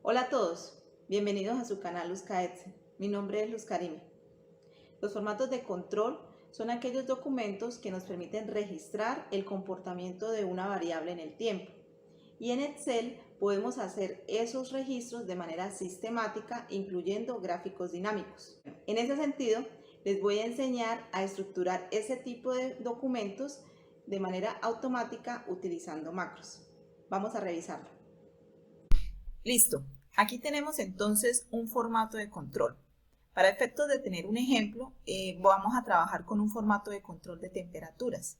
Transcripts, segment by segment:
Hola a todos, bienvenidos a su canal Luzcaetze. Mi nombre es Luz Karime. Los formatos de control son aquellos documentos que nos permiten registrar el comportamiento de una variable en el tiempo. Y en Excel podemos hacer esos registros de manera sistemática, incluyendo gráficos dinámicos. En ese sentido, les voy a enseñar a estructurar ese tipo de documentos de manera automática utilizando macros. Vamos a revisarlo. Listo, aquí tenemos entonces un formato de control. Para efectos de tener un ejemplo, vamos a trabajar con un formato de control de temperaturas.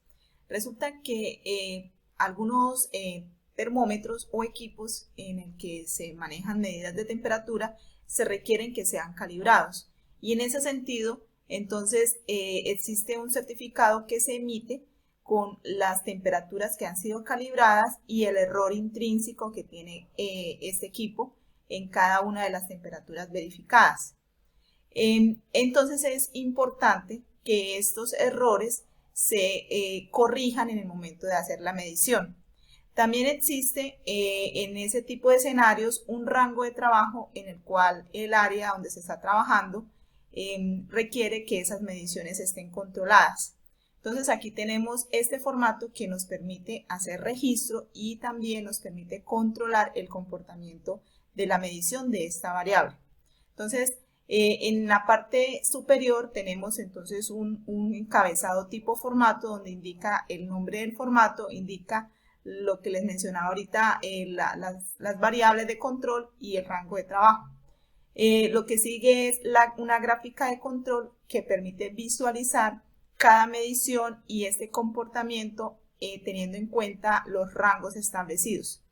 Resulta que algunos termómetros o equipos en el que se manejan medidas de temperatura se requieren que sean calibrados. Y en ese sentido, entonces existe un certificado que se emite con las temperaturas que han sido calibradas y el error intrínseco que tiene este equipo en cada una de las temperaturas verificadas. Entonces es importante que estos errores se corrijan en el momento de hacer la medición. También existe en ese tipo de escenarios un rango de trabajo en el cual el área donde se está trabajando requiere que esas mediciones estén controladas. Entonces aquí tenemos este formato que nos permite hacer registro y también nos permite controlar el comportamiento de la medición de esta variable. Entonces, en la parte superior tenemos entonces un encabezado tipo formato donde indica el nombre del formato, indica lo que les mencionaba ahorita, las variables de control y el rango de trabajo. Lo que sigue es una gráfica de control que permite visualizar cada medición y este comportamiento teniendo en cuenta los rangos establecidos.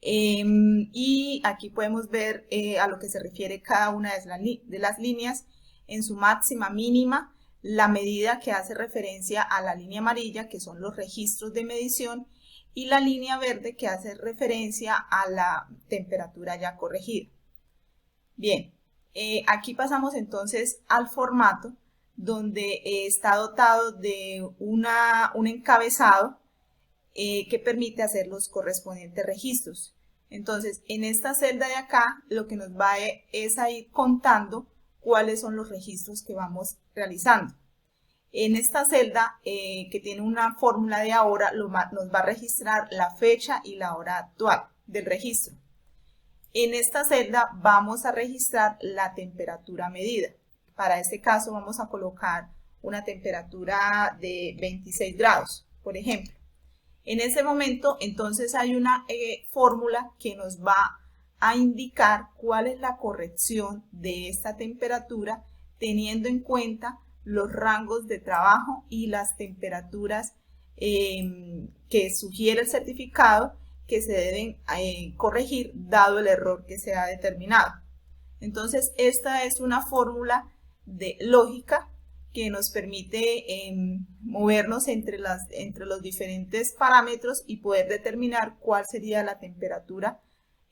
Y aquí podemos ver a lo que se refiere cada una de las líneas en su máxima, mínima, la medida que hace referencia a la línea amarilla, que son los registros de medición, y la línea verde que hace referencia a la temperatura ya corregida. Bien, aquí pasamos entonces al formato donde está dotado de un encabezado que permite hacer los correspondientes registros. Entonces, en esta celda de acá, lo que nos va es a ir contando cuáles son los registros que vamos realizando. En esta celda, que tiene una fórmula de ahora, nos va a registrar la fecha y la hora actual del registro. En esta celda vamos a registrar la temperatura medida. Para este caso vamos a colocar una temperatura de 26 grados, por ejemplo. En ese momento, entonces, hay una fórmula que nos va a indicar cuál es la corrección de esta temperatura teniendo en cuenta los rangos de trabajo y las temperaturas que sugiere el certificado que se deben corregir dado el error que se ha determinado. Entonces, esta es una fórmula de lógica que nos permite movernos entre los diferentes parámetros y poder determinar cuál sería la temperatura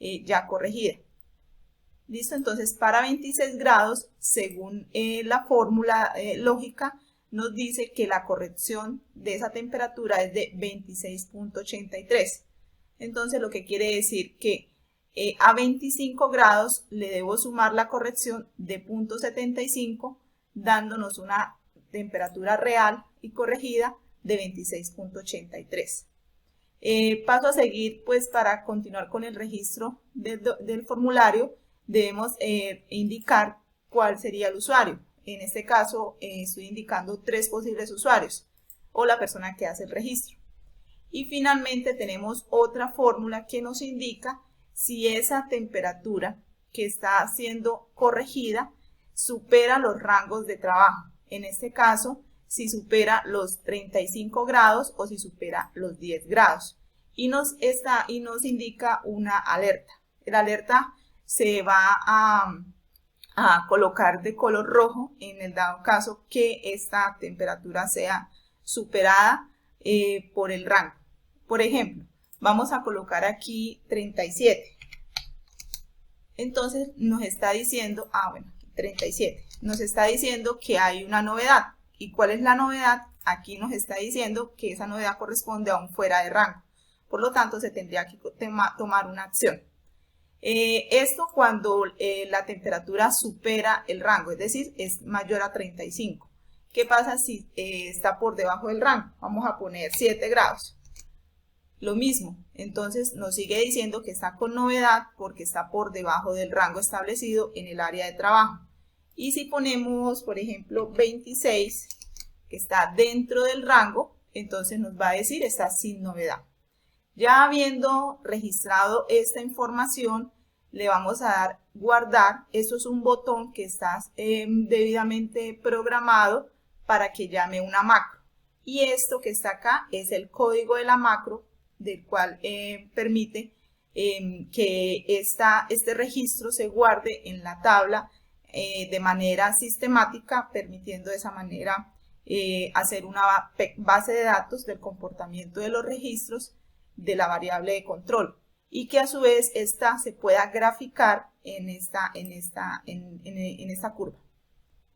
ya corregida. ¿Listo? Entonces, para 26 grados, según la fórmula lógica, nos dice que la corrección de esa temperatura es de 26.83. Entonces, lo que quiere decir que a 25 grados le debo sumar la corrección de 0.75, dándonos una temperatura real y corregida de 26.83. Paso a seguir, pues para continuar con el registro del formulario, debemos indicar cuál sería el usuario. En este caso, estoy indicando 3 posibles usuarios o la persona que hace el registro. Y finalmente tenemos otra fórmula que nos indica si esa temperatura que está siendo corregida supera los rangos de trabajo. En este caso, si supera los 35 grados o si supera los 10 grados. Y nos indica una alerta. La alerta se va a colocar de color rojo en el dado caso que esta temperatura sea superada por el rango. Por ejemplo, vamos a colocar aquí 37. Entonces nos está diciendo, 37, nos está diciendo que hay una novedad. ¿Y cuál es la novedad? Aquí nos está diciendo que esa novedad corresponde a un fuera de rango. Por lo tanto, se tendría que tomar una acción. Esto cuando la temperatura supera el rango, es decir, es mayor a 35. ¿Qué pasa si está por debajo del rango? Vamos a poner 7 grados. Lo mismo, entonces nos sigue diciendo que está con novedad porque está por debajo del rango establecido en el área de trabajo. Y si ponemos, por ejemplo, 26, que está dentro del rango, entonces nos va a decir está sin novedad. Ya habiendo registrado esta información, le vamos a dar guardar. Esto es un botón que está debidamente programado para que llame una macro. Y esto que está acá es el código de la macro, del cual permite que este registro se guarde en la tabla de manera sistemática, permitiendo de esa manera hacer una base de datos del comportamiento de los registros de la variable de control y que a su vez esta se pueda graficar en esta curva.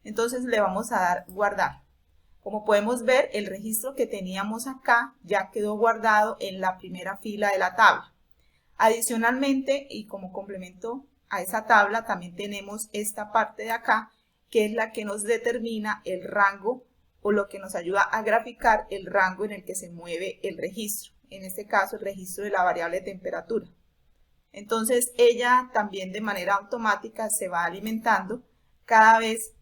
Entonces le vamos a dar guardar. Como podemos ver, el registro que teníamos acá ya quedó guardado en la primera fila de la tabla. Adicionalmente, y como complemento a esa tabla, también tenemos esta parte de acá, que es la que nos determina el rango o lo que nos ayuda a graficar el rango en el que se mueve el registro. En este caso, el registro de la variable de temperatura. Entonces, ella también de manera automática se va alimentando cada vez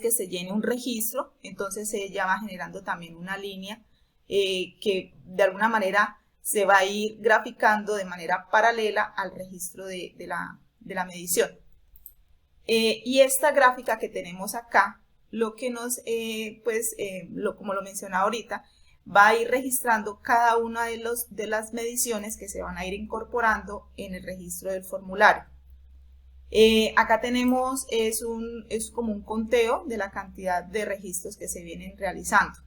que se llene un registro, entonces ella va generando también una línea que de alguna manera se va a ir graficando de manera paralela al registro de la medición. Y esta gráfica que tenemos acá, lo que nos, como lo mencionaba ahorita, va a ir registrando cada una de las mediciones que se van a ir incorporando en el registro del formulario. Acá tenemos, es como un conteo de la cantidad de registros que se vienen realizando.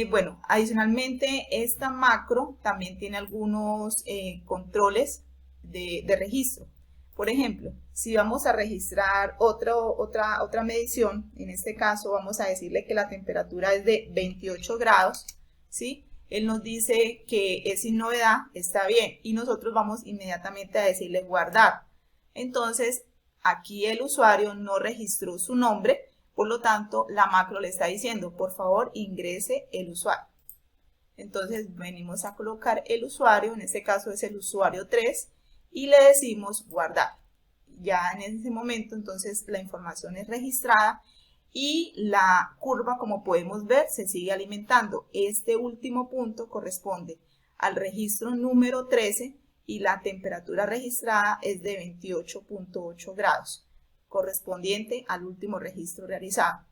Bueno, adicionalmente esta macro también tiene algunos controles de registro. Por ejemplo, si vamos a registrar otra medición, en este caso vamos a decirle que la temperatura es de 28 grados, ¿sí? Él nos dice que es sin novedad, está bien, y nosotros vamos inmediatamente a decirle guardar. Entonces, aquí el usuario no registró su nombre, por lo tanto, la macro le está diciendo, por favor, ingrese el usuario. Entonces, venimos a colocar el usuario, en este caso es el usuario 3, y le decimos guardar. Ya en ese momento, entonces, la información es registrada y la curva, como podemos ver, se sigue alimentando. Este último punto corresponde al registro número 13, y la temperatura registrada es de 28.8 grados, correspondiente al último registro realizado.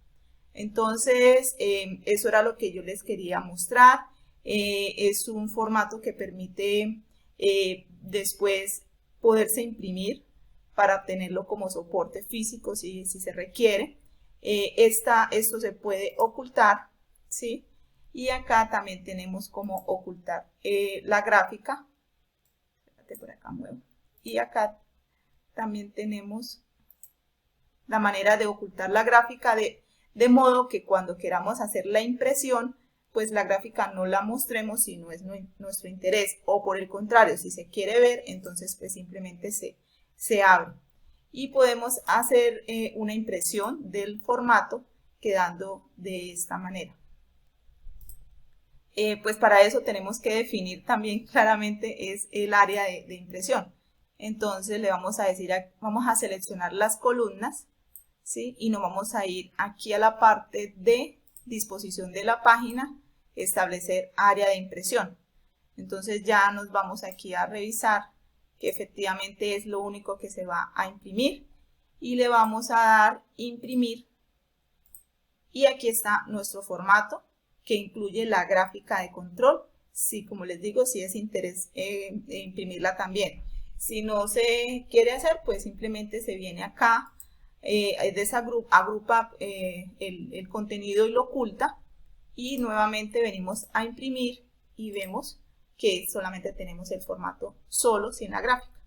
Entonces, eso era lo que yo les quería mostrar. Es un formato que permite después poderse imprimir para tenerlo como soporte físico si se requiere. Esto se puede ocultar, ¿sí? Y acá también tenemos como ocultar la gráfica. Por acá muevo. Y acá también tenemos la manera de ocultar la gráfica de modo que cuando queramos hacer la impresión, pues la gráfica no la mostremos si no es nuestro interés, o por el contrario, si se quiere ver, entonces pues simplemente se abre. Y podemos hacer una impresión del formato quedando de esta manera. Pues para eso tenemos que definir también claramente es el área de impresión. Entonces le vamos a decir, vamos a seleccionar las columnas, ¿sí? Y nos vamos a ir aquí a la parte de disposición de la página, establecer área de impresión. Entonces ya nos vamos aquí a revisar que efectivamente es lo único que se va a imprimir y le vamos a dar imprimir y aquí está nuestro formato, que incluye la gráfica de control, si como les digo, si es interés imprimirla también. Si no se quiere hacer, pues simplemente se viene acá, agrupa el contenido y lo oculta, y nuevamente venimos a imprimir y vemos que solamente tenemos el formato solo sin la gráfica.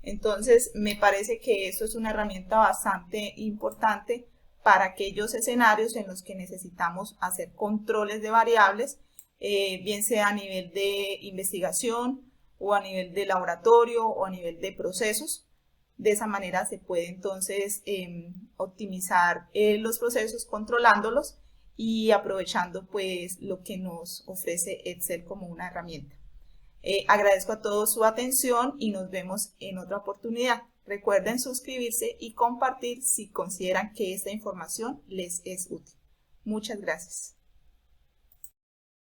Entonces me parece que esto es una herramienta bastante importante para aquellos escenarios en los que necesitamos hacer controles de variables, bien sea a nivel de investigación o a nivel de laboratorio o a nivel de procesos. De esa manera se puede entonces optimizar los procesos controlándolos y aprovechando pues lo que nos ofrece Excel como una herramienta. Agradezco a todos su atención y nos vemos en otra oportunidad. Recuerden suscribirse y compartir si consideran que esta información les es útil. Muchas gracias.